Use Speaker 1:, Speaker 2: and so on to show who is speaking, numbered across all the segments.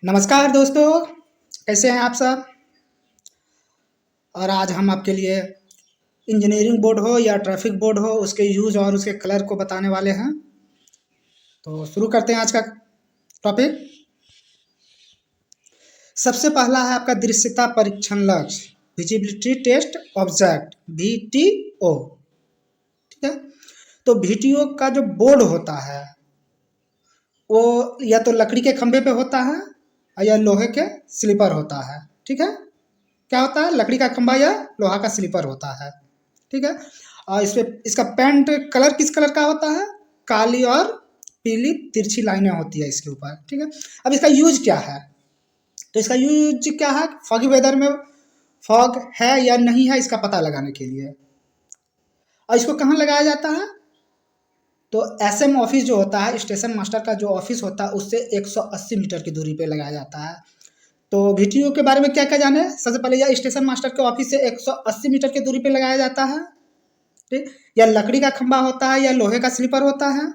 Speaker 1: नमस्कार दोस्तों, कैसे हैं आप सब। और आज हम आपके लिए इंजीनियरिंग बोर्ड हो या ट्रैफिक बोर्ड हो उसके यूज़ और उसके कलर को बताने वाले हैं। तो शुरू करते हैं आज का टॉपिक। सबसे पहला है आपका दृश्यता परीक्षण लक्ष्य, विजिबिलिटी टेस्ट ऑब्जेक्ट, VTO। ठीक है। तो VTO का जो बोर्ड होता है वो या तो लकड़ी के खंभे पे होता है या लोहे के स्लीपर होता है। ठीक है। क्या होता है, लकड़ी का खंभा या लोहा का स्लीपर होता है। ठीक है। और इसका पेंट कलर किस कलर का होता है, काली और पीली तिरछी लाइनें होती है इसके ऊपर। ठीक है। अब इसका यूज क्या है, तो इसका यूज क्या है, फॉगी वेदर में फॉग है या नहीं है इसका पता लगाने के लिए। और इसको कहाँ लगाया जाता है, तो SM ऑफिस जो होता है, स्टेशन मास्टर का जो ऑफिस होता है उससे 180 मीटर की दूरी पे लगाया जाता है। तो VTO के बारे में क्या क्या जाने, सबसे पहले यह स्टेशन मास्टर के ऑफिस से 180 मीटर की दूरी पे लगाया जाता है। ठीक। या लकड़ी का खंभा होता है या लोहे का स्लीपर होता है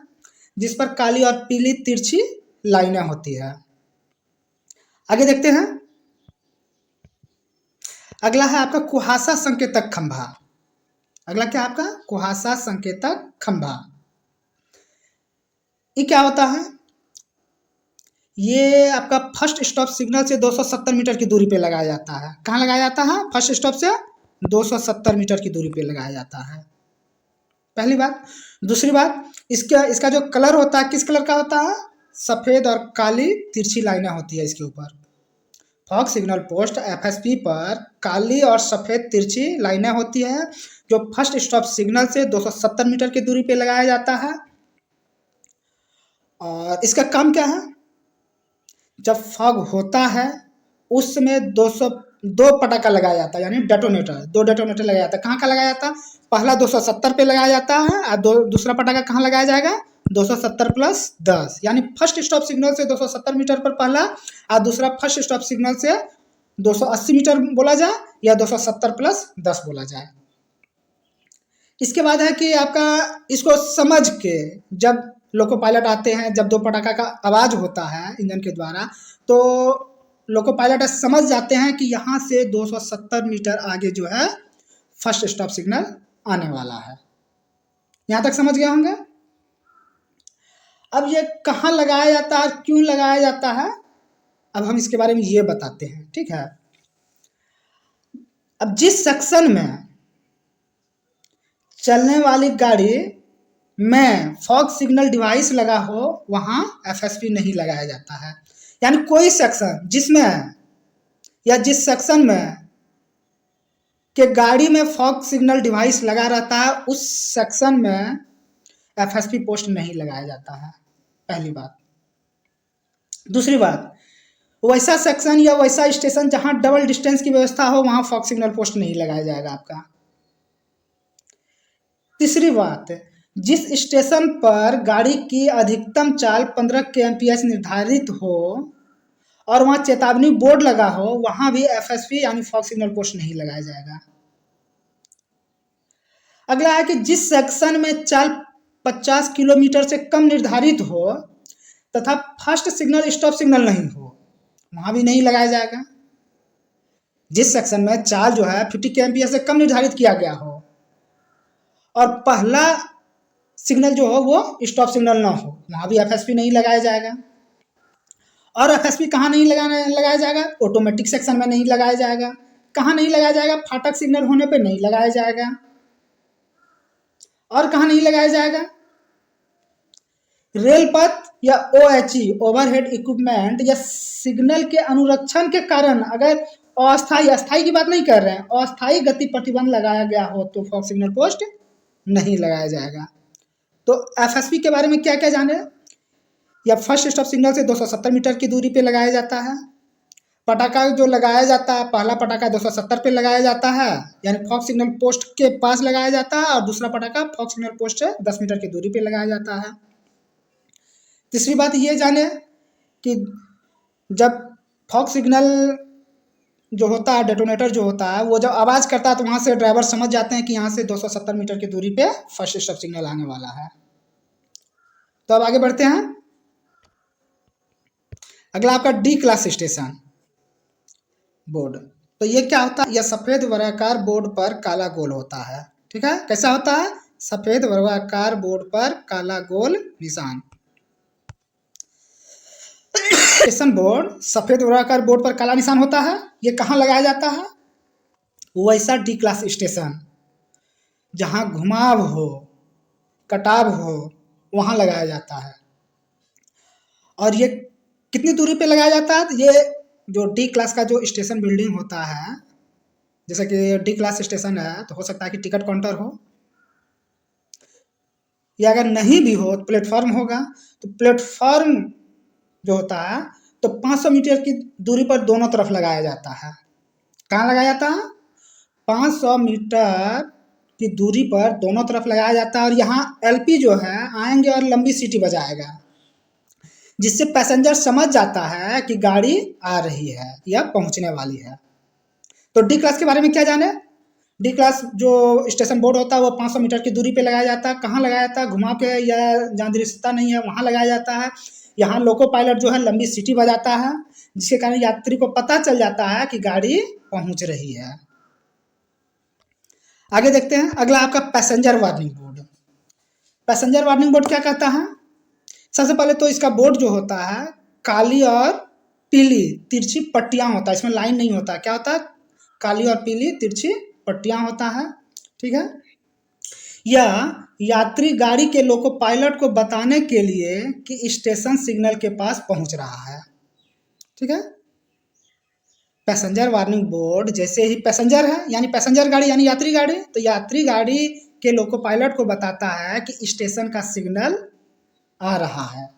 Speaker 1: जिस पर काली और पीली तिरछी लाइनें होती है। आगे देखते हैं। अगला है आपका कुहासा संकेतक खंभा। अगला क्या आपका कुहासा संकेतक खंभा। ये क्या होता है, ये आपका फर्स्ट स्टॉप सिग्नल से 270 मीटर की दूरी पे लगाया जाता है। कहाँ लगाया जाता है, फर्स्ट स्टॉप से 270 मीटर की दूरी पे लगाया जाता है, पहली बात। दूसरी बात, इसका इसका जो कलर होता है किस कलर का होता है, सफ़ेद और काली तिरछी लाइनें होती है इसके ऊपर। फॉग सिग्नल पोस्ट FSP पर काली और सफ़ेद तिरछी लाइनें होती है जो फर्स्ट स्टॉप सिग्नल से 270 मीटर की दूरी पे लगाया जाता है। और इसका काम क्या है, जब फॉग होता है उस समय 202 पटाखा लगाया जाता है, यानी डेटोनेटर, 2 डेटोनेटर लगाया जाता है। कहाँ का लगाया जाता है, पहला 270 पे लगाया जाता है और दूसरा पटाखा कहाँ लगाया जाएगा, 270 प्लस 10, यानी फर्स्ट स्टॉप सिग्नल से 270 मीटर पर पहला और दूसरा फर्स्ट स्टॉप सिग्नल से 280 मीटर बोला जाए या 270 प्लस 10 बोला जाए। इसके बाद है कि आपका इसको समझ के जब लोको पायलट आते हैं, जब 2 पटाखा का आवाज़ होता है इंजन के द्वारा, तो लोको पायलट समझ जाते हैं कि यहाँ से 270 मीटर आगे जो है फर्स्ट स्टॉप सिग्नल आने वाला है। यहाँ तक समझ गए होंगे। अब ये कहाँ लगाया जाता है, क्यों लगाया जाता है, अब हम इसके बारे में ये बताते हैं। ठीक है। अब जिस सेक्शन में चलने वाली गाड़ी में फॉग सिग्नल डिवाइस लगा हो वहाँ FSP नहीं लगाया जाता है। यानी कोई सेक्शन जिसमें या जिस सेक्शन में कि गाड़ी में फॉग सिग्नल डिवाइस लगा रहता है उस सेक्शन में FSP पोस्ट नहीं लगाया जाता है, पहली बात। दूसरी बात, वैसा सेक्शन या वैसा स्टेशन जहाँ डबल डिस्टेंस की व्यवस्था हो वहाँ फॉग सिग्नल पोस्ट नहीं लगाया जाएगा आपका। तीसरी बात, जिस स्टेशन पर गाड़ी की अधिकतम चाल 15 kmph निर्धारित हो और वहाँ चेतावनी बोर्ड लगा हो वहाँ भी FSP यानी फॉग सिग्नल पोस्ट नहीं लगाया जाएगा। अगला है कि जिस सेक्शन में चाल 50 किलोमीटर से कम निर्धारित हो तथा फर्स्ट सिग्नल स्टॉप सिग्नल नहीं हो वहाँ भी नहीं लगाया जाएगा। जिस सेक्शन में चाल जो है 50 kmph से कम निर्धारित किया गया हो और पहला सिग्नल जो हो वो स्टॉप सिग्नल ना हो वहाँ भी FSP नहीं लगाया जाएगा। और FSP कहाँ नहीं लगाया जाएगा, ऑटोमेटिक सेक्शन में नहीं लगाया जाएगा। कहाँ नहीं लगाया जाएगा, फाटक सिग्नल होने पे नहीं लगाया जाएगा। और कहाँ नहीं लगाया जाएगा, रेल पथ या OHE ओवरहेड इक्विपमेंट या सिग्नल के अनुरक्षण के कारण अगर अस्थाई की बात नहीं कर रहे हैं, अस्थाई गति प्रतिबंध लगाया गया हो तो फॉग सिग्नल पोस्ट नहीं लगाया जाएगा। तो FSP के बारे में क्या क्या जाने, या फर्स्ट स्टॉप सिग्नल से 270 मीटर की दूरी पे लगाया जाता है। पटाखा जो लगाया जाता है, पहला पटाखा 270 पे लगाया जाता है यानी फॉग सिग्नल पोस्ट के पास लगाया जाता है और दूसरा पटाखा फॉग सिग्नल पोस्ट से 10 मीटर की दूरी पे लगाया जाता है। तीसरी बात ये जाने कि जब फॉग सिग्नल जो होता है, डेटोनेटर जो होता है, वो जब आवाज़ करता है तो वहाँ से ड्राइवर समझ जाते हैं कि यहाँ से 270 मीटर की दूरी पे फर्स्ट स्टॉप सिग्नल आने वाला है। तो अब आगे बढ़ते हैं। अगला आपका डी क्लास स्टेशन बोर्ड। तो ये क्या होता है, यह सफेद वर्गाकार बोर्ड पर काला गोल होता है। ठीक है, कैसा होता है, सफेद वर्गाकार बोर्ड पर काला गोल निशान। स्टेशन बोर्ड सफेद वर्गाकार बोर्ड पर काला निशान होता है। ये कहाँ लगाया जाता है, वैसा डी क्लास स्टेशन जहाँ घुमाव हो, कटाव हो, वहाँ लगाया जाता है। और ये कितनी दूरी पे लगाया जाता है, ये जो डी क्लास का जो स्टेशन बिल्डिंग होता है, जैसे कि डी क्लास स्टेशन है तो हो सकता है कि टिकट काउंटर हो, या अगर नहीं भी हो तो प्लेटफॉर्म होगा। तो प्लेटफॉर्म जो होता है तो 500 मीटर की दूरी पर दोनों तरफ लगाया जाता है। कहाँ लगाया जाता है, 500 मीटर की दूरी पर दोनों तरफ लगाया जाता है। और यहाँ एलपी जो है आएंगे और लंबी सीटी बजाएगा, जिससे पैसेंजर समझ जाता है कि गाड़ी आ रही है या पहुंचने वाली है। तो डी क्लास के बारे में क्या जाने, डी क्लास जो स्टेशन बोर्ड होता है वो 500 मीटर की दूरी पे लगाया जाता है। कहाँ लगाया जाता है, घुमा के या जहाँ दृश्यता नहीं है वहाँ लगाया जाता है। यहाँ लोको पायलट जो है लंबी सीटी बजाता है, जिसके कारण यात्री को पता चल जाता है कि गाड़ी पहुंच रही है। आगे देखते हैं, अगला आपका passenger warning board. Passenger warning board क्या कहता है, सबसे पहले तो इसका बोर्ड जो होता है काली और पीली तिरछी पट्टियां होता है, इसमें लाइन नहीं होता। क्या होता है, काली और पीली तिरछी पट्टियां होता है। ठीक है, यह यात्री गाड़ी के लोको पायलट को बताने के लिए कि स्टेशन सिग्नल के पास पहुंच रहा है। ठीक है, पैसेंजर वार्निंग बोर्ड जैसे ही पैसेंजर है यानी पैसेंजर गाड़ी यानी यात्री गाड़ी, तो यात्री गाड़ी के लोको पायलट को बताता है कि स्टेशन का सिग्नल आ रहा है।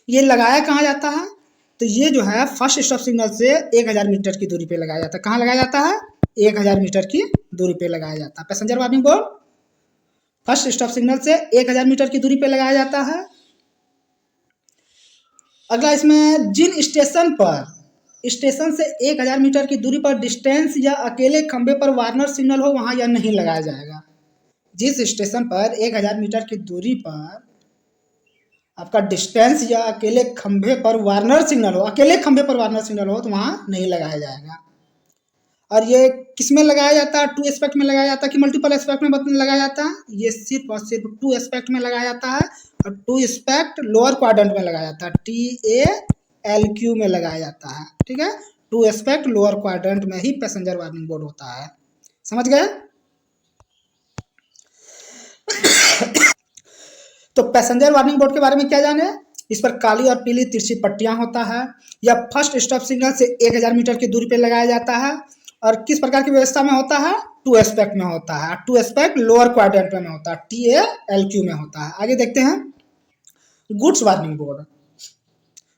Speaker 1: ये लगाया कहाँ जाता है, तो ये जो है फर्स्ट स्टॉप सिग्नल से 1000 मीटर की दूरी पे लगाया जाता है। कहाँ लगाया जाता है, 1000 मीटर की दूरी पे लगाया जाता है। Passenger warning board first stop signal से 1000 मीटर की दूरी पे लगाया जाता है। अगला इसमें जिन स्टेशन से 1000 मीटर की दूरी पर डिस्टेंस या अकेले खंबे पर वार्नर सिग्नल हो वहां यह नहीं लगाया जाएगा। जिस स्टेशन पर 1000 मीटर की दूरी पर आपका डिस्टेंस या अकेले खंबे पर वार्नर सिग्नल हो, अकेले खंबे पर वार्नर सिग्नल हो तो वहां नहीं लगाया जाएगा। और ये किस में लगाया जाता है, 2 एस्पेक्ट में लगाया जाता है कि मल्टीपल एस्पेक्ट में लगाया जाता है, ये सिर्फ और सिर्फ 2 एस्पेक्ट में लगाया जाता है। और 2 एस्पेक्ट लोअर क्वाड्रेंट में लगाया जाता है, TALQ में लगाया जाता है। ठीक है, 2 एस्पेक्ट लोअर क्वाड्रेंट में ही पैसेंजर वार्निंग बोर्ड होता है। समझ गए। तो पैसेंजर वार्निंग बोर्ड के बारे में क्या जाने, इस पर काली और पीली तिरछी पट्टियां होता है। यह फर्स्ट स्टॉप सिग्नल से 1000 मीटर की दूरी पर लगाया जाता है। और किस प्रकार की व्यवस्था में होता है, 2 एस्पेक्ट में होता है। 2 एस्पेक्ट लोअर क्वाड्रेंट में होता है, TALQ में होता है। आगे देखते हैं, goods warning board.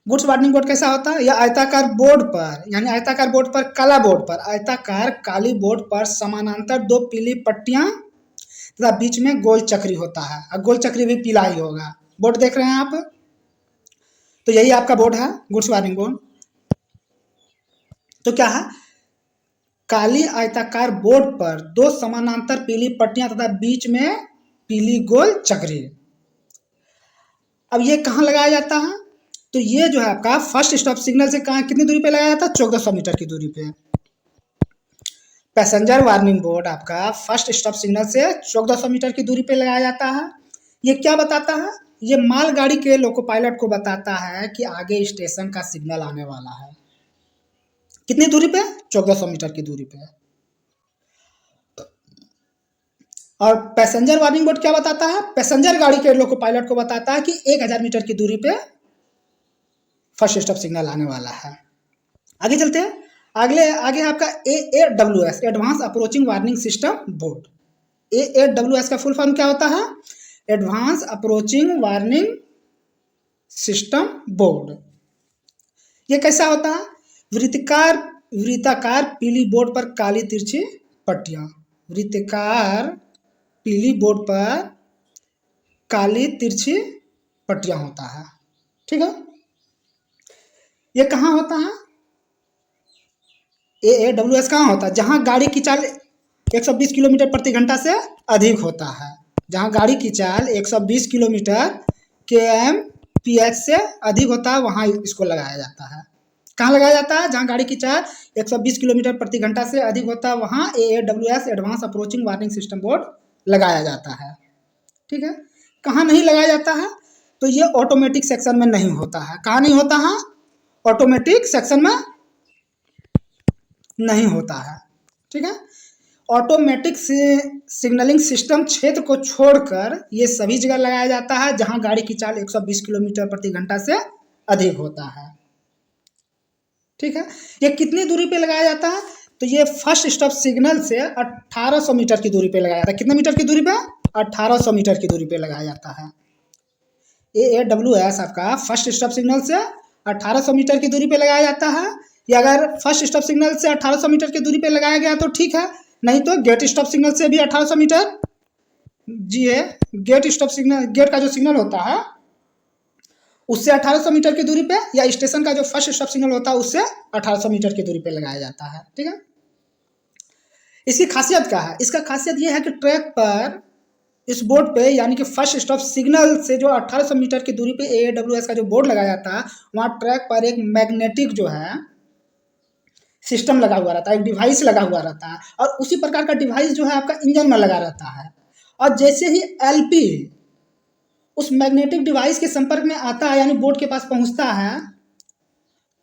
Speaker 1: Goods warning board कैसा होता है, यह आयताकार बोर्ड पर यानी आयताकार बोर्ड पर काला बोर्ड पर आयताकार काली बोर्ड पर समानांतर 2 पीली पट्टियां तथा बीच में गोल चक्री होता है। और गोल चक्री भी पीला ही होगा। बोर्ड देख रहे हैं आप, तो यही आपका बोर्ड है गुड्स वार्निंग बोर्ड। तो क्या है, काली आयताकार बोर्ड पर 2 समानांतर पीली पट्टियां तथा बीच में पीली गोल चक्री। अब ये कहाँ लगाया जाता है, तो ये जो है आपका फर्स्ट स्टॉप सिग्नल से कहाँ कितनी दूरी पे लगाया जाता है, 1400 मीटर की दूरी पे। पैसेंजर वार्निंग बोर्ड आपका फर्स्ट स्टॉप सिग्नल से 1400 मीटर की दूरी पे लगाया जाता है। ये क्या बताता है, ये मालगाड़ी के लोको पायलट को बताता है कि आगे स्टेशन का सिग्नल आने वाला है। कितनी दूरी पे, 1400 मीटर की दूरी पे। और पैसेंजर वार्निंग बोर्ड क्या बताता है, पैसेंजर गाड़ी के लोको पायलट को बताता है कि 1000 मीटर की दूरी पे फर्स्ट स्टॉप सिग्नल आने वाला है। आगे चलते हैं, आगे आपका AAWS advance approaching warning system board. AAWS का फुल फॉर्म क्या होता है, advance approaching warning system board. ये कैसा होता है, वृत्ताकार पीली बोर्ड पर काली तिरछी पट्टियां, वृत्ताकार पीली बोर्ड पर काली तिरछी पट्टियां होता है। ठीक है, ये कहाँ होता है, AAWS कहाँ होता है, जहाँ गाड़ी की चाल 120 किलोमीटर प्रति घंटा से अधिक होता है। जहाँ गाड़ी की चाल 120 किलोमीटर km PH से अधिक होता है वहाँ इसको लगाया जाता है। कहाँ लगाया जाता है? जहाँ गाड़ी की चाल 120 किलोमीटर प्रति घंटा से अधिक होता है वहाँ AAWS advance approaching warning system board लगाया जाता है। ठीक है। कहाँ नहीं लगाया जाता है? तो ये ऑटोमेटिक सेक्शन में नहीं होता है। कहाँ नहीं होता है? ऑटोमेटिक सेक्शन में नहीं होता है। ठीक है। ऑटोमेटिक सिग्नलिंग सिस्टम क्षेत्र को छोड़कर ये सभी जगह लगाया जाता है जहां गाड़ी की चाल 120 किलोमीटर प्रति घंटा से अधिक होता है। ठीक है। ये कितनी दूरी पे लगाया जाता है? तो ये फर्स्ट स्टॉप सिग्नल से 1800 मीटर की दूरी पे लगाया जाता है। कितने मीटर की दूरी पे? 1800 मीटर की दूरी पे लगाया जाता है। AAWS आपका फर्स्ट स्टॉप सिग्नल से 1800 मीटर की दूरी पे लगाया जाता है। या अगर फर्स्ट स्टॉप सिग्नल से 1800 मीटर की दूरी पे लगाया गया तो ठीक है, नहीं तो गेट स्टॉप सिग्नल से भी 1800 मीटर। जी है, गेट स्टॉप सिग्नल, गेट का जो सिग्नल होता है उससे 1800 मीटर की दूरी पे, या स्टेशन का जो फर्स्ट स्टॉप सिग्नल होता है उससे 1800 मीटर की दूरी पे लगाया जाता है। ठीक है। इसकी खासियत क्या है? इसका खासियत यह है कि ट्रैक पर इस बोर्ड पे यानी कि फर्स्ट स्टॉप सिग्नल से जो 1800 मीटर की दूरी पे AAWS का जो बोर्ड लगाया जाता है वहाँ ट्रैक पर एक मैग्नेटिक जो है सिस्टम लगा हुआ रहता है, एक डिवाइस लगा हुआ रहता है, और उसी प्रकार का डिवाइस जो है आपका इंजन में लगा रहता है। और जैसे ही LP उस मैग्नेटिक डिवाइस के संपर्क में आता है यानी बोर्ड के पास पहुंचता है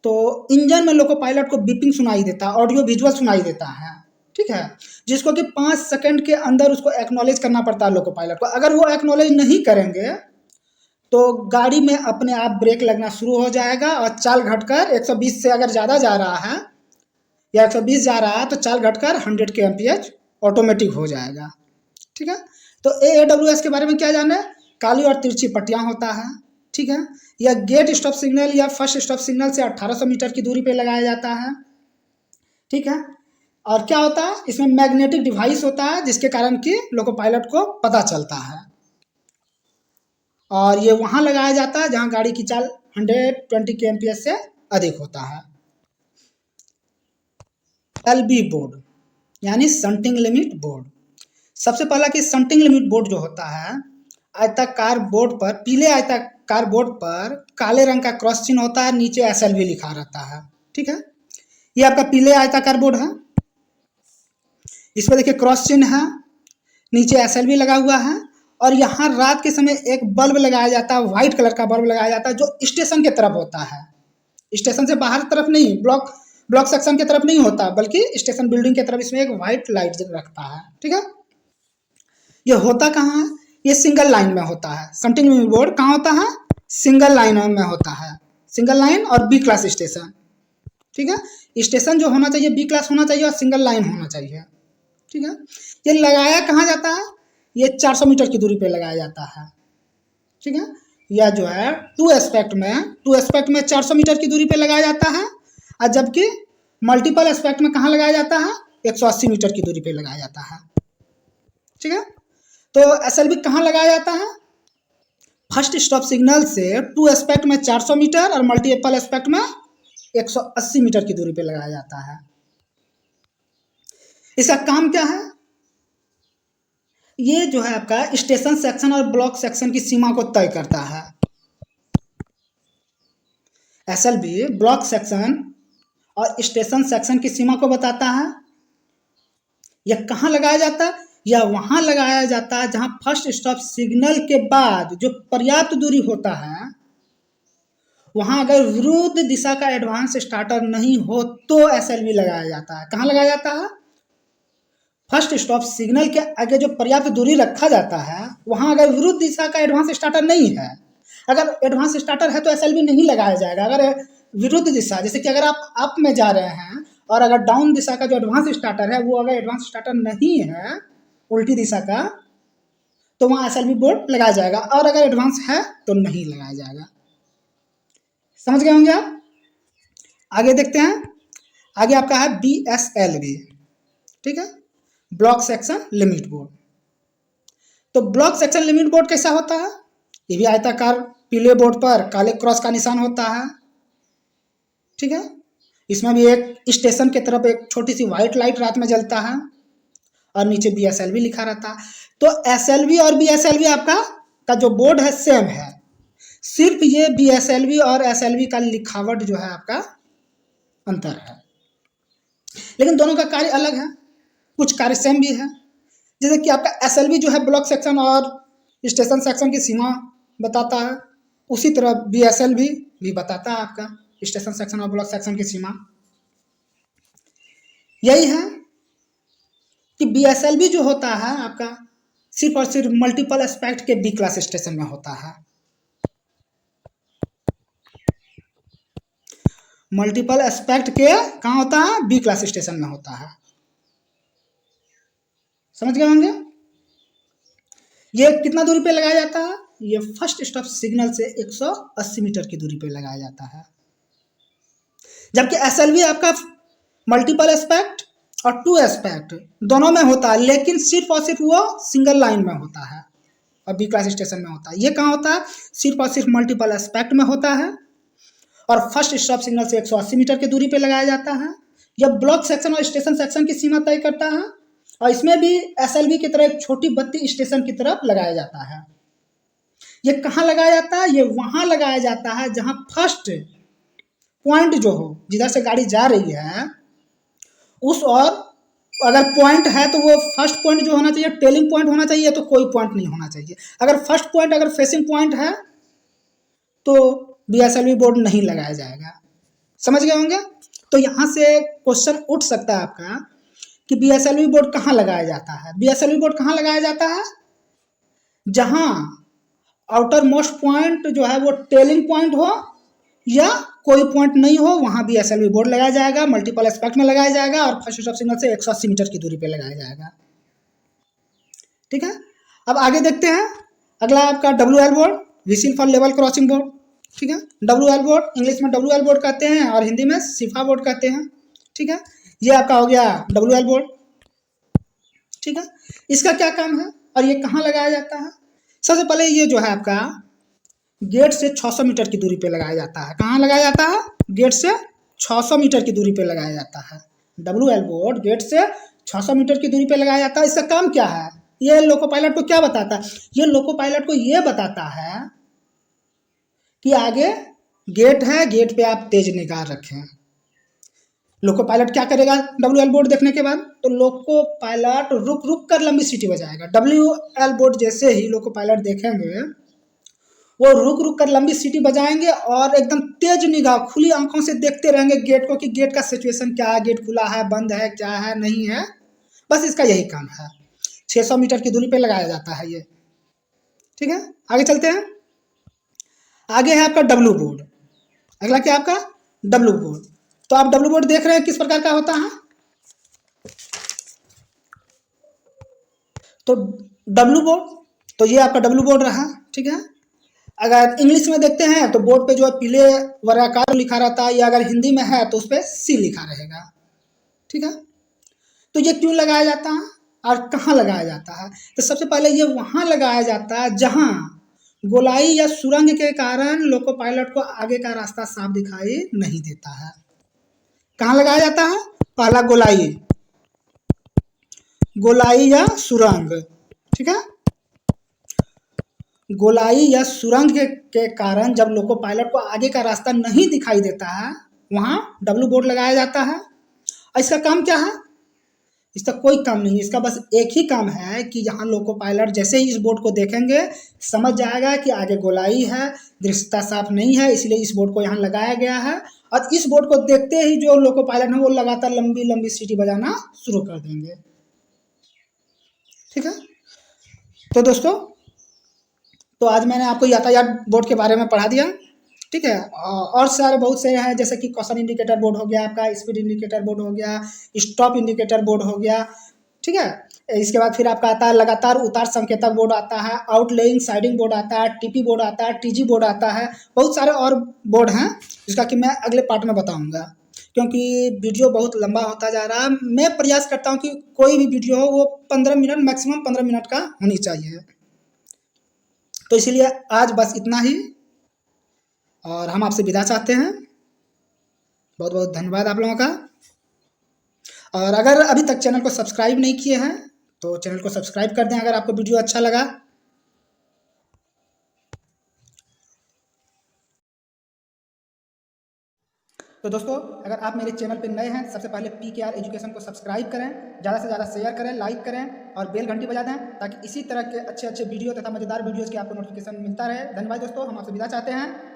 Speaker 1: तो इंजन में लोको पायलट को बीपिंग सुनाई देता है, ऑडियो विजुअल सुनाई देता है। ठीक है। जिसको कि 5 सेकंड के अंदर उसको एक्नॉलेज करना पड़ता है लोको पायलट को। अगर वो एक्नॉलेज नहीं करेंगे तो गाड़ी में अपने आप ब्रेक लगना शुरू हो जाएगा और चाल घटकर 120 से अगर ज़्यादा जा रहा है या 120 जा रहा है तो चाल घटकर 100 kmph ऑटोमेटिक हो जाएगा। ठीक है। तो AAWS के बारे में क्या जाने? काली और तिरछी पट्टियाँ होता है। ठीक है। यह गेट स्टॉप सिग्नल या फर्स्ट स्टॉप सिग्नल से 1800 मीटर की दूरी पे लगाया जाता है। ठीक है। और क्या होता है? इसमें मैग्नेटिक डिवाइस होता है जिसके कारण कि लोको पायलट को पता चलता है, और ये वहाँ लगाया जाता है जहाँ गाड़ी की चाल 120 kmph से अधिक होता है। LB बोर्ड यानी शंटिंग लिमिट बोर्ड। सबसे पहला कि शंटिंग लिमिट बोर्ड जो होता है, आयताकार बोर्ड पर, पीले आयताकार बोर्ड पर काले रंग का क्रॉस चिन्ह होता है, नीचे SLV लिखा रहता है। ठीक है। ये आपका पीले आयताकार बोर्ड है, इस पर देखिए क्रॉस चिन्ह है, नीचे SLV लगा हुआ है, और यहाँ रात के समय एक बल्ब लगाया जाता है, व्हाइट कलर का बल्ब लगाया जाता है जो स्टेशन के तरफ होता है। स्टेशन से बाहर तरफ नहीं, ब्लॉक सेक्शन की तरफ नहीं होता, बल्कि स्टेशन बिल्डिंग की तरफ इसमें एक व्हाइट लाइट रखता है। ठीक है। ये होता कहाँ है? ये सिंगल लाइन में होता है। शंटिंग लिमिट बोर्ड कहाँ होता है? सिंगल लाइन में होता है। सिंगल लाइन और B क्लास स्टेशन। ठीक है। स्टेशन जो होना चाहिए B क्लास होना चाहिए और सिंगल लाइन होना चाहिए। ठीक है। ये लगाया कहाँ जाता है? ये 400 मीटर की दूरी पे लगाया जाता है। ठीक है। यह जो है टू एस्पेक्ट में 400 मीटर की दूरी पे लगाया जाता है, और जबकि मल्टीपल एस्पेक्ट में कहाँ लगाया जाता है? 180 मीटर की दूरी पे लगाया जाता है। ठीक है। तो SLV कहाँ लगाया जाता है? फर्स्ट स्टॉप सिग्नल से टू एस्पेक्ट में 400 मीटर और मल्टीपल एस्पेक्ट में 180 मीटर की दूरी पे लगाया जाता है। इसका काम क्या है? ये जो है आपका स्टेशन सेक्शन और ब्लॉक सेक्शन की सीमा को तय करता है। SLV ब्लॉक सेक्शन और स्टेशन सेक्शन की सीमा को बताता है। यह कहाँ लगाया जाता है? यह वहाँ लगाया जाता है जहाँ फर्स्ट स्टॉप सिग्नल के बाद जो पर्याप्त दूरी होता है वहाँ अगर विरुद्ध दिशा का एडवांस स्टार्टर नहीं हो तो SLV लगाया जाता है। कहाँ लगाया जाता है? फर्स्ट स्टॉप सिग्नल के आगे जो पर्याप्त दूरी रखा जाता है वहाँ अगर विरुद्ध दिशा का एडवांस स्टार्टर नहीं है, अगर एडवांस स्टार्टर है तो SLV नहीं लगाया जाएगा। अगर विरुद्ध दिशा, जैसे कि अगर आप अप में जा रहे हैं और अगर डाउन दिशा का जो एडवांस स्टार्टर है वो अगर एडवांस स्टार्टर नहीं है उल्टी दिशा का, तो वहाँ SLV बोर्ड लगाया जाएगा, और अगर एडवांस है तो नहीं लगाया जाएगा। समझ गए होंगे आप? आगे देखते हैं। आगे आपका है BSLV। ठीक है। Block section limit board. तो ब्लॉक सेक्शन लिमिट बोर्ड कैसा होता है? ये भी आयताकार पीले बोर्ड पर काले क्रॉस का निशान होता है। ठीक है। इसमें भी एक स्टेशन की तरफ एक छोटी सी व्हाइट लाइट रात में जलता है और नीचे BSLV लिखा रहता है। तो SLV और BSLV आपका का जो बोर्ड है सेम है। सिर्फ ये BSLV और SLV का लिखावट जो है आपका अंतर है, लेकिन दोनों का कार्य अलग है, कुछ कार्य सेम भी है। जैसे कि आपका SLV जो है ब्लॉक सेक्शन और स्टेशन सेक्शन की सीमा बताता है, उसी तरह BSLV भी बताता है आपका स्टेशन सेक्शन और ब्लॉक सेक्शन की सीमा। यही है कि BSLV जो होता है आपका सिर्फ और सिर्फ मल्टीपल एस्पेक्ट के B क्लास स्टेशन में होता है। मल्टीपल एस्पेक्ट के कहाँ होता है? B क्लास स्टेशन में होता है। समझ गए होंगे? ये कितना दूरी पे लगाया जाता है? ये फर्स्ट स्टॉप सिग्नल से 180 मीटर की दूरी पे लगाया जाता है। जबकि SLV आपका मल्टीपल एस्पेक्ट और 2 एस्पेक्ट दोनों में होता है, लेकिन सिर्फ और सिर्फ वो सिंगल लाइन में होता है और B क्लास स्टेशन में होता है। ये कहाँ होता है? सिर्फ और सिर्फ मल्टीपल एस्पेक्ट में होता है और फर्स्ट स्टॉप सिग्नल से 180 मीटर की दूरी पे लगाया जाता है। यह ब्लॉक सेक्शन और स्टेशन सेक्शन की सीमा तय करता है और इसमें भी SLV की तरह एक छोटी बत्ती स्टेशन की तरफ लगाया जाता है। ये कहाँ लगाया जाता है? ये वहाँ लगाया जाता है जहाँ फर्स्ट पॉइंट जो हो, जिधर से गाड़ी जा रही है उस, और अगर पॉइंट है तो वो फर्स्ट पॉइंट जो होना चाहिए टेलिंग पॉइंट होना चाहिए, तो कोई पॉइंट नहीं होना चाहिए। अगर फर्स्ट पॉइंट अगर फेसिंग पॉइंट है तो BSLV बोर्ड नहीं लगाया जाएगा। समझ गए होंगे? तो यहाँ से क्वेश्चन उठ सकता है आपका कि BSLV बोर्ड कहाँ लगाया जाता है। BSLV बोर्ड कहाँ लगाया जाता है? जहाँ आउटर मोस्ट पॉइंट जो है वो टेलिंग पॉइंट हो या कोई पॉइंट नहीं हो, वहाँ BSLV बोर्ड लगाया जाएगा, मल्टीपल एस्पेक्ट में लगाया जाएगा और फर्स्ट स्टॉप सिग्नल से 180 मीटर की दूरी पे लगाया जाएगा। ठीक है, अब आगे देखते हैं। अगला आपका WL board, whistle for level crossing board. ठीक है, WL बोर्ड इंग्लिश में WL बोर्ड कहते हैं और हिंदी में सिफा बोर्ड कहते हैं। ठीक है, ये आपका हो गया WL बोर्ड। ठीक है, इसका क्या काम है और ये कहाँ लगाया जाता है? सबसे पहले ये जो है आपका गेट से 600 मीटर की दूरी पे लगाया जाता है। कहाँ लगाया जाता है? गेट से 600 मीटर की दूरी पे लगाया जाता है। WL बोर्ड गेट से 600 मीटर की दूरी पे लगाया जाता है। इसका काम क्या है? ये लोको पायलट को क्या बताता है? ये लोको पायलट को ये बताता है कि आगे गेट है, गेट पे आप तेज निगाह रखें। लोको पायलट क्या करेगा WL बोर्ड देखने के बाद? तो लोको पायलट रुक रुक कर लंबी सीटी बजाएगा। WL बोर्ड जैसे ही लोको पायलट देखेंगे वो रुक रुक कर लंबी सीटी बजाएंगे और एकदम तेज निगाह खुली आंखों से देखते रहेंगे गेट को कि गेट का सिचुएशन क्या है, गेट खुला है, बंद है, क्या है, नहीं है। बस इसका यही काम है। 600 मीटर की दूरी पे लगाया जाता है ये। ठीक है, आगे चलते हैं। आगे है आपका W बोर्ड। अगला क्या आपका W बोर्ड। तो आप W बोर्ड देख रहे हैं किस प्रकार का होता है। तो W बोर्ड, तो ये आपका W बोर्ड रहा। ठीक है, अगर इंग्लिश में देखते हैं तो बोर्ड पे जो है पीले वर्गाकार लिखा रहता है, या अगर हिंदी में है तो उस पर C लिखा रहेगा। ठीक है, तो ये क्यों लगाया जाता है और कहाँ लगाया जाता है? तो सबसे पहले ये वहाँ लगाया जाता है जहाँ गोलाई या सुरंग के कारण लोको पायलट को आगे का रास्ता साफ दिखाई नहीं देता है। कहाँ लगाया जाता है? पहला गोलाई, गोलाई या सुरंग। ठीक है, गोलाई या सुरंग के कारण जब लोको पायलट को आगे का रास्ता नहीं दिखाई देता है वहाँ W बोर्ड लगाया जाता है। और इसका काम क्या है? इसका कोई काम नहीं, इसका बस एक ही काम है कि यहाँ लोको पायलट जैसे ही इस बोर्ड को देखेंगे समझ जाएगा कि आगे गोलाई है, दृश्यता साफ नहीं है, इसलिए इस बोर्ड को यहाँ लगाया गया है। और इस बोर्ड को देखते ही जो लोको पायलट है वो लगातार लंबी लंबी सीटी बजाना शुरू कर देंगे। ठीक है, तो दोस्तों, तो आज मैंने आपको यातायात बोर्ड के बारे में पढ़ा दिया। ठीक है, और सारे बहुत से हैं, जैसे कि कॉशन इंडिकेटर बोर्ड हो गया आपका, स्पीड इंडिकेटर बोर्ड हो गया, स्टॉप इंडिकेटर बोर्ड हो गया। ठीक है, इसके बाद फिर आपका आता है लगातार उतार संकेतक बोर्ड आता है, आउटलेइंग साइडिंग बोर्ड आता है, TP बोर्ड आता है, TG बोर्ड आता है, बहुत सारे और बोर्ड हैं जिसका कि मैं अगले पार्ट में बताऊँगा, क्योंकि वीडियो बहुत लंबा होता जा रहा है। मैं प्रयास करता हूँ कि कोई भी वीडियो हो वो 15 मिनट, मैक्सिमम 15 मिनट का होनी चाहिए। तो इसीलिए आज बस इतना ही और हम आपसे विदा चाहते हैं। बहुत बहुत धन्यवाद आप लोगों का। और अगर अभी तक चैनल को सब्सक्राइब नहीं किए हैं तो चैनल को सब्सक्राइब कर दें अगर आपको वीडियो अच्छा लगा। तो दोस्तों अगर आप मेरे चैनल पर नए हैं, सबसे पहले PKR एजुकेशन को सब्सक्राइब करें, ज़्यादा से ज़्यादा शेयर करें, लाइक करें और बेल घंटी बजा दें, ताकि इसी तरह के अच्छे अच्छे वीडियो तथा मज़ेदार वीडियोज़ के आपको नोटिफिकेशन मिलता रहे। धन्यवाद दोस्तों, हम आपसे विदा चाहते हैं।